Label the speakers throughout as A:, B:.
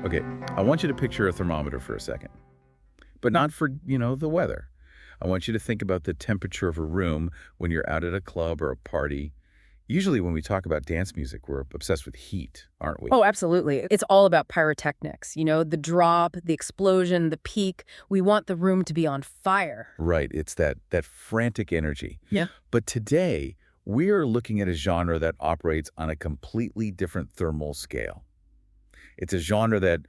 A: Okay, I want you to picture a thermometer for a second, but not for, the weather. I want you to think about the temperature of a room when you're out at a club or a party. Usually when we talk about dance music, we're obsessed with heat, aren't we?
B: Oh, absolutely. It's all about pyrotechnics, the drop, the explosion, the peak. We want the room to be on fire.
A: Right, it's that frantic energy.
B: Yeah.
A: But today, we are looking at a genre that operates on a completely different thermal scale. It's a genre that,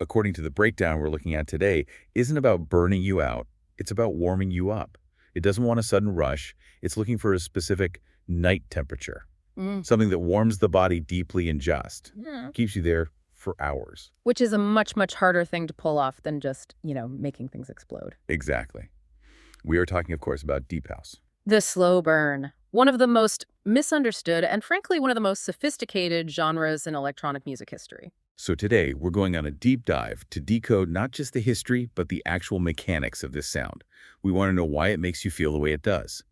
A: according to the breakdown we're looking at today, isn't about burning you out. It's about warming you up. It doesn't want a sudden rush. It's looking for a specific night temperature, something that warms the body deeply and keeps you there for hours.
B: Which is a much, much harder thing to pull off than just, making things explode.
A: Exactly. We are talking, of course, about deep house.
B: The slow burn. One of the most misunderstood and, frankly, one of the most sophisticated genres in electronic music history.
A: So today, we're going on a deep dive to decode not just the history, but the actual mechanics of this sound. We want to know why it makes you feel the way it does.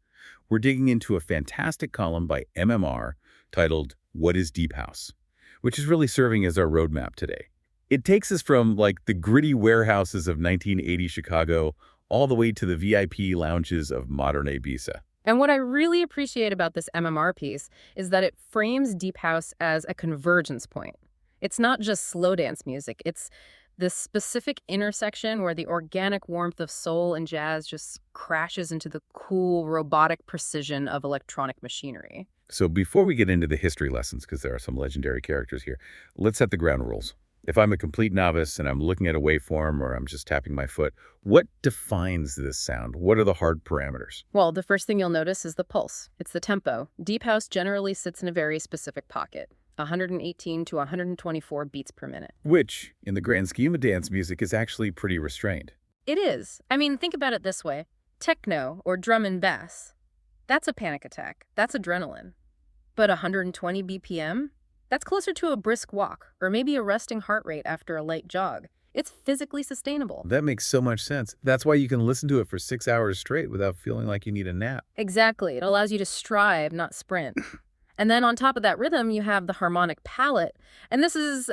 A: We're digging into a fantastic column by MMR titled, What is Deep House?, which is really serving as our roadmap today. It takes us from, the gritty warehouses of 1980 Chicago all the way to the VIP lounges of modern Ibiza.
B: And what I really appreciate about this MMR piece is that it frames deep house as a convergence point. It's not just slow dance music. It's this specific intersection where the organic warmth of soul and jazz just crashes into the cool, robotic precision of electronic machinery.
A: So before we get into the history lessons, because there are some legendary characters here, let's set the ground rules. If I'm a complete novice and I'm looking at a waveform or I'm just tapping my foot, what defines this sound? What are the hard parameters?
B: Well, the first thing you'll notice is the pulse. It's the tempo. Deep house generally sits in a very specific pocket. 118 to 124 beats per minute.
A: Which, in the grand scheme of dance music, is actually pretty restrained.
B: It is. I mean, think about it this way. Techno, or drum and bass, that's a panic attack. That's adrenaline. But 120 BPM? That's closer to a brisk walk, or maybe a resting heart rate after a light jog. It's physically sustainable.
A: That makes so much sense. That's why you can listen to it for 6 hours straight without feeling like you need a nap.
B: Exactly. It allows you to strive, not sprint. And then on top of that rhythm, you have the harmonic palette. And this is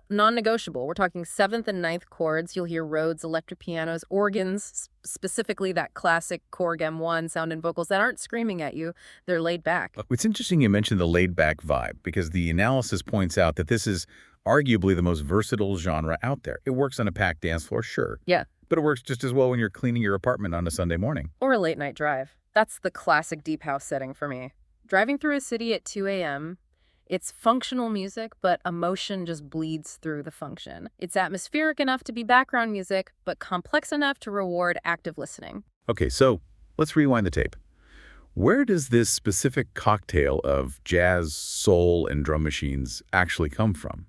B: non-negotiable. We're talking 7th and 9th chords. You'll hear Rhodes, electric pianos, organs, specifically that classic Korg M1 sound and vocals that aren't screaming at you. They're laid back.
A: It's interesting you mentioned the laid-back vibe, because the analysis points out that this is arguably the most versatile genre out there. It works on a packed dance floor, sure.
B: Yeah.
A: But it works just as well when you're cleaning your apartment on a Sunday morning.
B: Or a late-night drive. That's the classic deep house setting for me. Driving through a city at 2 a.m., it's functional music, but emotion just bleeds through the function. It's atmospheric enough to be background music, but complex enough to reward active listening.
A: Okay, so let's rewind the tape. Where does this specific cocktail of jazz, soul, and drum machines actually come from?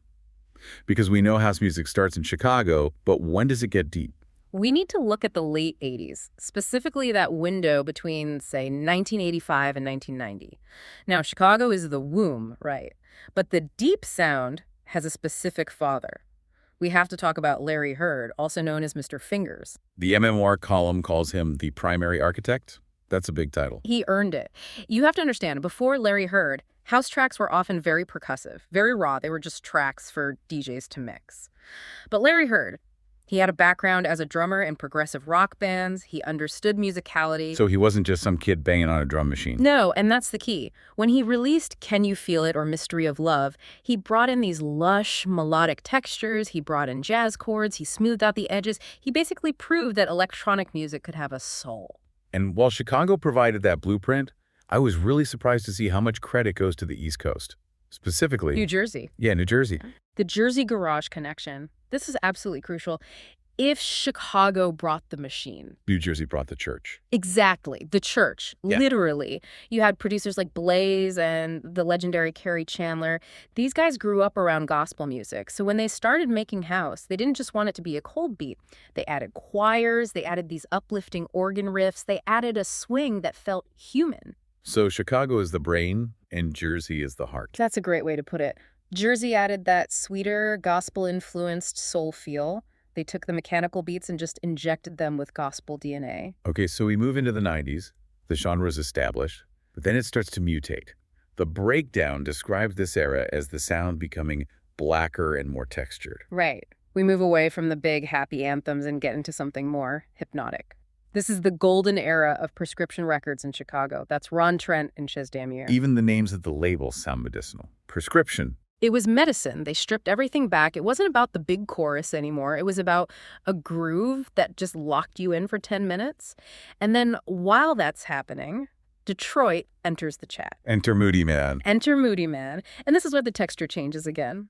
A: Because we know house music starts in Chicago, but when does it get deep?
B: We need to look at the late 80s, specifically that window between, say, 1985 and 1990. Now, Chicago is the womb, right? But the deep sound has a specific father. We have to talk about Larry Heard, also known as Mr. Fingers.
A: The MMR column calls him the primary architect. That's a big title.
B: He earned it. You have to understand, before Larry Heard, house tracks were often very percussive, very raw. They were just tracks for DJs to mix. But Larry Heard, he had a background as a drummer in progressive rock bands. He understood musicality.
A: So he wasn't just some kid banging on a drum machine.
B: No, and that's the key. When he released Can You Feel It or Mystery of Love, he brought in these lush, melodic textures. He brought in jazz chords. He smoothed out the edges. He basically proved that electronic music could have a soul.
A: And while Chicago provided that blueprint, I was really surprised to see how much credit goes to the East Coast. Specifically,
B: New Jersey.
A: Yeah, New Jersey.
B: The Jersey garage connection. This is absolutely crucial. If Chicago brought the machine.
A: New Jersey brought the church.
B: Exactly. The church. Yeah. Literally. You had producers like Blaze and the legendary Kerry Chandler. These guys grew up around gospel music. So when they started making house, they didn't just want it to be a cold beat. They added choirs. They added these uplifting organ riffs. They added a swing that felt human.
A: So Chicago is the brain and Jersey is the heart.
B: That's a great way to put it. Jersey added that sweeter, gospel-influenced soul feel. They took the mechanical beats and just injected them with gospel DNA.
A: Okay, so we move into the 90s. The genre is established, but then it starts to mutate. The breakdown describes this era as the sound becoming blacker and more textured.
B: Right. We move away from the big, happy anthems and get into something more hypnotic. This is the golden era of prescription records in Chicago. That's Ron Trent and Chez Damier.
A: Even the names of the labels sound medicinal. Prescription.
B: It was medicine. They stripped everything back. It wasn't about the big chorus anymore. It was about a groove that just locked you in for 10 minutes. And then while that's happening, Detroit enters the chat.
A: Enter Moody Man.
B: Enter Moody Man. And this is where the texture changes again.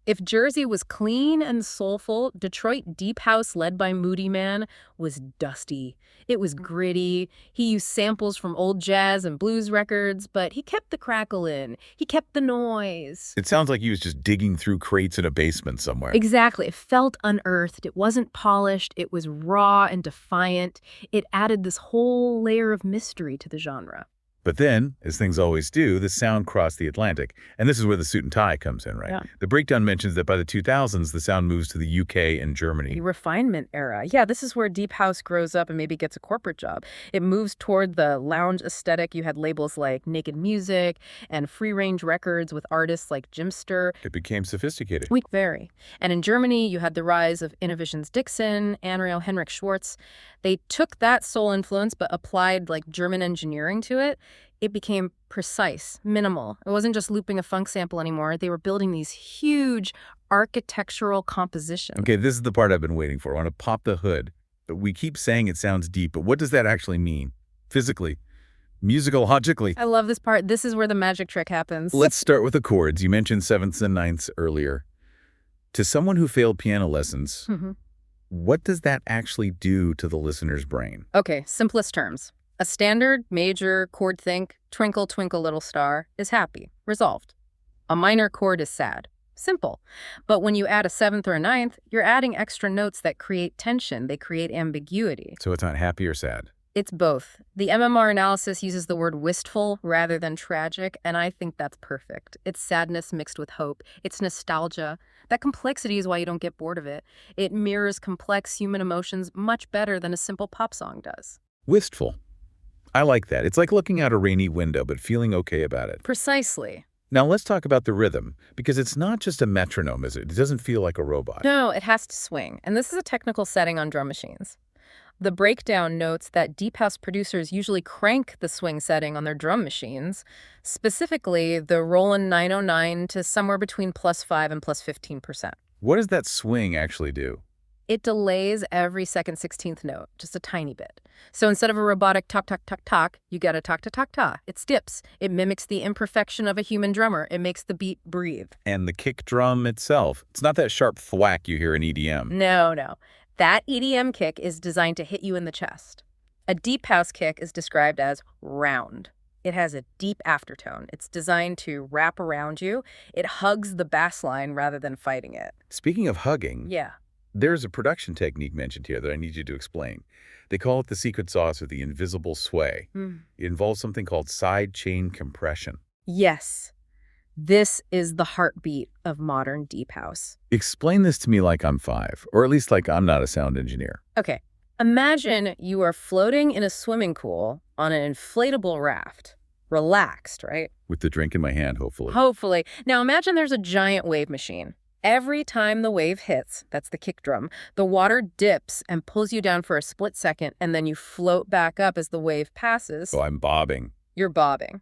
B: If Jersey was clean and soulful, Detroit Deep House, led by Moody Man, was dusty. It was gritty. He used samples from old jazz and blues records, but he kept the crackle in. He kept the noise.
A: It sounds like he was just digging through crates in a basement somewhere.
B: Exactly. It felt unearthed. It wasn't polished. It was raw and defiant. It added this whole layer of mystery to the genre.
A: But then, as things always do, the sound crossed the Atlantic. And this is where the suit and tie comes in, right?
B: Yeah.
A: The breakdown mentions that by the 2000s, the sound moves to the UK and Germany.
B: The refinement era. Yeah, this is where Deep House grows up and maybe gets a corporate job. It moves toward the lounge aesthetic. You had labels like Naked Music and free-range records with artists like Jimster.
A: It became sophisticated.
B: Very. And in Germany, you had the rise of Innovision's Dixon, Anrio Henrik Schwartz. They took that soul influence but applied like German engineering to it. It became precise, minimal. It wasn't just looping a funk sample anymore. They were building these huge architectural compositions.
A: Okay, this is the part I've been waiting for. I want to pop the hood. But we keep saying it sounds deep, but what does that actually mean? Physically, musicologically?
B: I love this part. This is where the magic trick happens.
A: Let's start with the chords. You mentioned sevenths and ninths earlier. To someone who failed piano lessons, what does that actually do to the listener's brain?
B: Okay, simplest terms. A standard major chord think, twinkle, twinkle, little star, is happy, resolved. A minor chord is sad, simple. But when you add a seventh or a ninth, you're adding extra notes that create tension. They create ambiguity.
A: So it's not happy or sad?
B: It's both. The MMR analysis uses the word wistful rather than tragic, and I think that's perfect. It's sadness mixed with hope. It's nostalgia. That complexity is why you don't get bored of it. It mirrors complex human emotions much better than a simple pop song does.
A: Wistful. I like that. It's like looking out a rainy window, but feeling okay about it.
B: Precisely.
A: Now let's talk about the rhythm, because it's not just a metronome, is it? It doesn't feel like a robot.
B: No, it has to swing, and this is a technical setting on drum machines. The breakdown notes that Deep House producers usually crank the swing setting on their drum machines, specifically the Roland 909 to somewhere between +5 and +15%.
A: What does that swing actually do?
B: It delays every second 16th note, just a tiny bit. So instead of a robotic talk, talk, talk, talk, you get a talk, talk, talk, talk. It stips. It mimics the imperfection of a human drummer. It makes the beat breathe.
A: And the kick drum itself, it's not that sharp thwack you hear in EDM.
B: No. That EDM kick is designed to hit you in the chest. A Deep House kick is described as round. It has a deep aftertone. It's designed to wrap around you. It hugs the bass line rather than fighting it.
A: Speaking of hugging,
B: Yeah.
A: there's a production technique mentioned here that I need you to explain. They call it the secret sauce or the invisible sway. It involves something called side chain compression.
B: Yes. This is the heartbeat of modern Deep House.
A: Explain this to me like I'm 5, or at least like I'm not a sound engineer.
B: Okay. Imagine you are floating in a swimming pool on an inflatable raft. Relaxed, right?
A: With the drink in my hand, hopefully.
B: Hopefully. Now imagine there's a giant wave machine. Every time the wave hits, that's the kick drum, the water dips and pulls you down for a split second, and then you float back up as the wave passes.
A: Oh, I'm bobbing.
B: You're bobbing.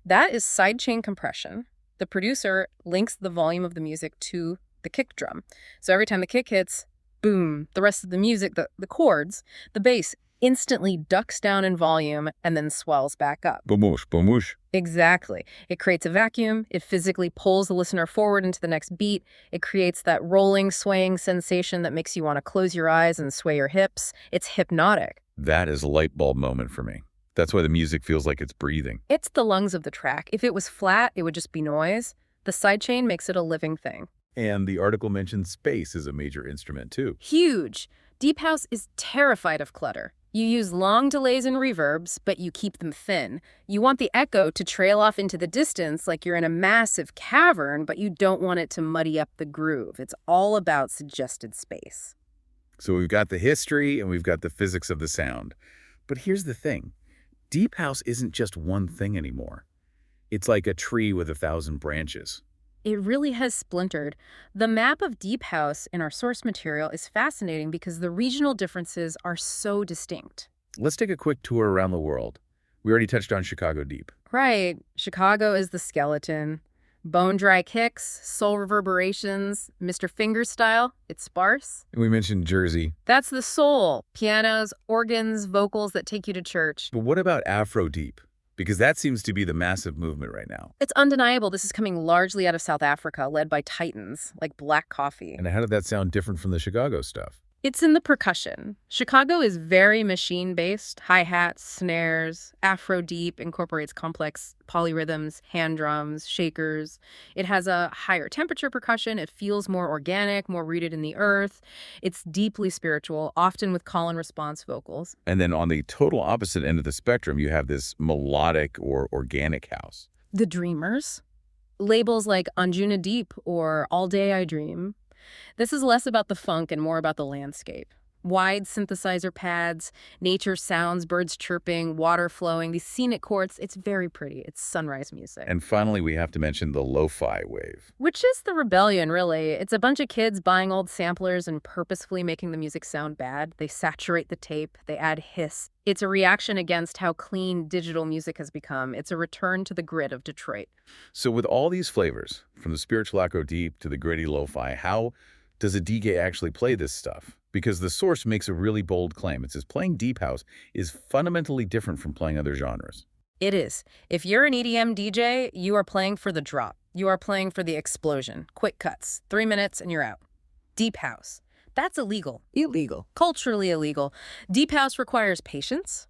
B: That is sidechain compression. The producer links the volume of the music to the kick drum. So every time the kick hits, boom, the rest of the music, the chords, the bass instantly ducks down in volume and then swells back up.
A: Boomush, boomush.
B: Exactly. It creates a vacuum. It physically pulls the listener forward into the next beat. It creates that rolling, swaying sensation that makes you want to close your eyes and sway your hips. It's hypnotic.
A: That is a light bulb moment for me. That's why the music feels like it's breathing.
B: It's the lungs of the track. If it was flat, it would just be noise. The sidechain makes it a living thing.
A: And the article mentions space as a major instrument, too.
B: Huge. Deep House is terrified of clutter. You use long delays and reverbs, but you keep them thin. You want the echo to trail off into the distance like you're in a massive cavern, but you don't want it to muddy up the groove. It's all about suggested space.
A: So we've got the history and we've got the physics of the sound. But here's the thing. Deep House isn't just one thing anymore. It's like a tree with 1,000 branches.
B: It really has splintered. The map of Deep House in our source material is fascinating because the regional differences are so distinct.
A: Let's take a quick tour around the world. We already touched on Chicago Deep.
B: Right. Chicago is the skeleton. Bone-dry kicks, soul reverberations, Mr. Finger style, it's sparse.
A: We mentioned Jersey.
B: That's the soul. Pianos, organs, vocals that take you to church.
A: But what about Afro Deep? Because that seems to be the massive movement right now.
B: It's undeniable this is coming largely out of South Africa, led by titans, like Black Coffee.
A: And how did that sound different from the Chicago stuff?
B: It's in the percussion. Chicago is very machine-based, hi-hats, snares. Afro Deep incorporates complex polyrhythms, hand drums, shakers. It has a higher temperature percussion. It feels more organic, more rooted in the earth. It's deeply spiritual, often with call and response vocals.
A: And then on the total opposite end of the spectrum, you have this melodic or organic house.
B: The Dreamers. Labels like Anjuna Deep or All Day I Dream. This is less about the funk and more about the landscape. Wide synthesizer pads, nature sounds, birds chirping, water flowing, these scenic courts, it's very pretty. It's sunrise music.
A: And finally, we have to mention the lo-fi wave.
B: Which is the rebellion, really. It's a bunch of kids buying old samplers and purposefully making the music sound bad. They saturate the tape, they add hiss. It's a reaction against how clean digital music has become. It's a return to the grit of Detroit.
A: So with all these flavors, from the spiritual Afro Deep to the gritty lo-fi, how does a DJ actually play this stuff? Because the source makes a really bold claim. It says playing Deep House is fundamentally different from playing other genres.
B: It is. If you're an EDM DJ, you are playing for the drop. You are playing for the explosion. Quick cuts. 3 minutes and you're out. Deep House. That's illegal.
C: Illegal.
B: Culturally illegal. Deep House requires patience.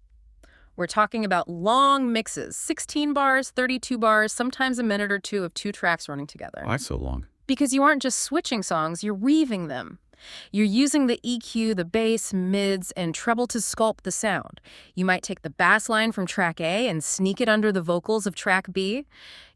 B: We're talking about long mixes, 16 bars, 32 bars, sometimes a minute or two of 2 tracks running together.
A: Why so long?
B: Because you aren't just switching songs, you're weaving them. You're using the EQ, the bass, mids, and treble to sculpt the sound. You might take the bass line from track A and sneak it under the vocals of track B.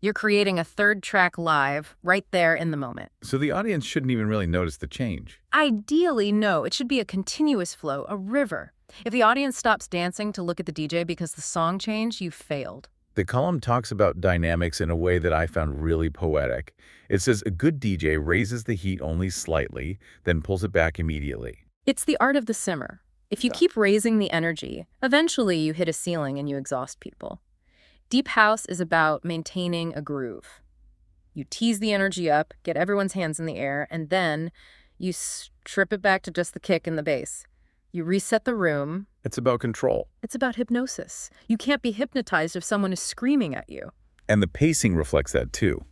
B: You're creating a third track live, right there in the moment.
A: So the audience shouldn't even really notice the change.
B: Ideally, no. It should be a continuous flow, a river. If the audience stops dancing to look at the DJ because the song changed, you failed.
A: The column talks about dynamics in a way that I found really poetic. It says a good DJ raises the heat only slightly, then pulls it back immediately.
B: It's the art of the simmer. If you keep raising the energy, eventually you hit a ceiling and you exhaust people. Deep House is about maintaining a groove. You tease the energy up, get everyone's hands in the air, and then you strip it back to just the kick and the bass. You reset the room.
A: It's about control.
B: It's about hypnosis. You can't be hypnotized if someone is screaming at you.
A: And the pacing reflects that too.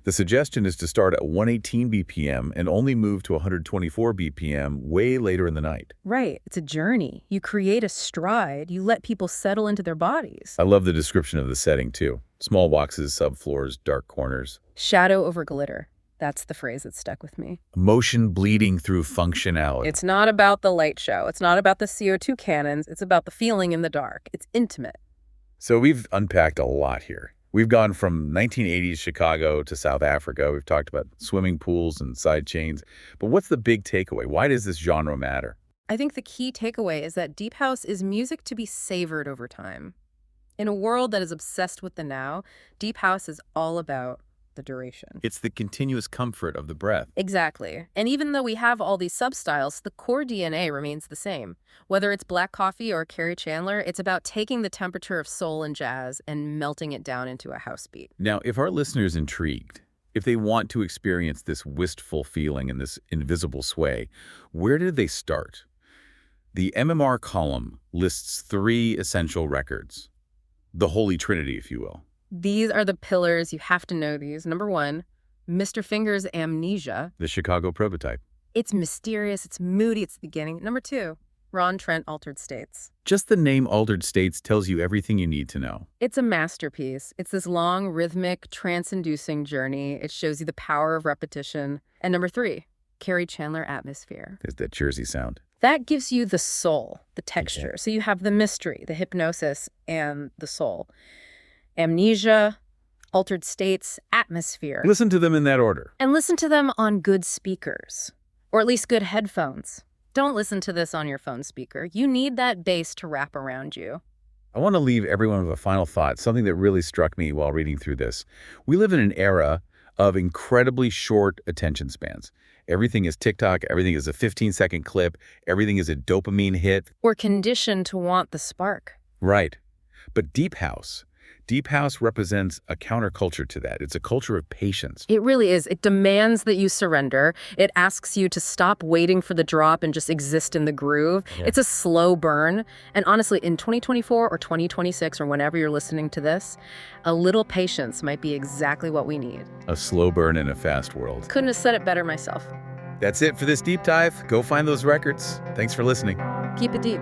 A: The suggestion is to start at 118 BPM and only move to 124 BPM way later in the night.
B: Right. It's a journey. You create a stride. You let people settle into their bodies.
A: I love the description of the setting too. Small boxes, subfloors, dark corners.
B: Shadow over glitter. That's the phrase that stuck with me.
A: Emotion bleeding through functionality.
B: It's not about the light show. It's not about the CO2 cannons. It's about the feeling in the dark. It's intimate.
A: So we've unpacked a lot here. We've gone from 1980s Chicago to South Africa. We've talked about swimming pools and side chains. But what's the big takeaway? Why does this genre matter?
B: I think the key takeaway is that Deep House is music to be savored over time. In a world that is obsessed with the now, Deep House is all about the duration.
A: It's the continuous comfort of the breath.
B: Exactly. And even though we have all these substyles, the core DNA remains the same. Whether it's Black Coffee or Kerry Chandler, it's about taking the temperature of soul and jazz and melting it down into a house beat.
A: Now, if our listener's intrigued, if they want to experience this wistful feeling and this invisible sway, where did they start? The MMR column lists 3 essential records. The Holy Trinity, if you will.
B: These are the pillars. You have to know these. Number 1, Mr. Finger's Amnesia.
A: The Chicago prototype.
B: It's mysterious. It's moody. It's the beginning. Number 2, Ron Trent, Altered States.
A: Just the name Altered States tells you everything you need to know.
B: It's a masterpiece. It's this long, rhythmic, trance-inducing journey. It shows you the power of repetition. And number 3, Kerry Chandler, Atmosphere.
A: There's that Jersey sound.
B: That gives you the soul, the texture. So you have the mystery, the hypnosis, and the soul. Amnesia, Altered States, Atmosphere.
A: Listen to them in that order.
B: And listen to them on good speakers, or at least good headphones. Don't listen to this on your phone speaker. You need that bass to wrap around you.
A: I want to leave everyone with a final thought, something that really struck me while reading through this. We live in an era of incredibly short attention spans. Everything is TikTok, everything is a 15-second clip, everything is a dopamine hit.
B: We're conditioned to want the spark.
A: Right. But Deep House represents a counterculture to that. It's a culture of patience.
B: It really is. It demands that you surrender. It asks you to stop waiting for the drop and just exist in the groove.
A: Yeah.
B: It's a slow burn. And honestly, in 2024 or 2026 or whenever you're listening to this, a little patience might be exactly what we need.
A: A slow burn in a fast world.
B: Couldn't have said it better myself.
A: That's it for this deep dive. Go find those records. Thanks for listening.
B: Keep it deep.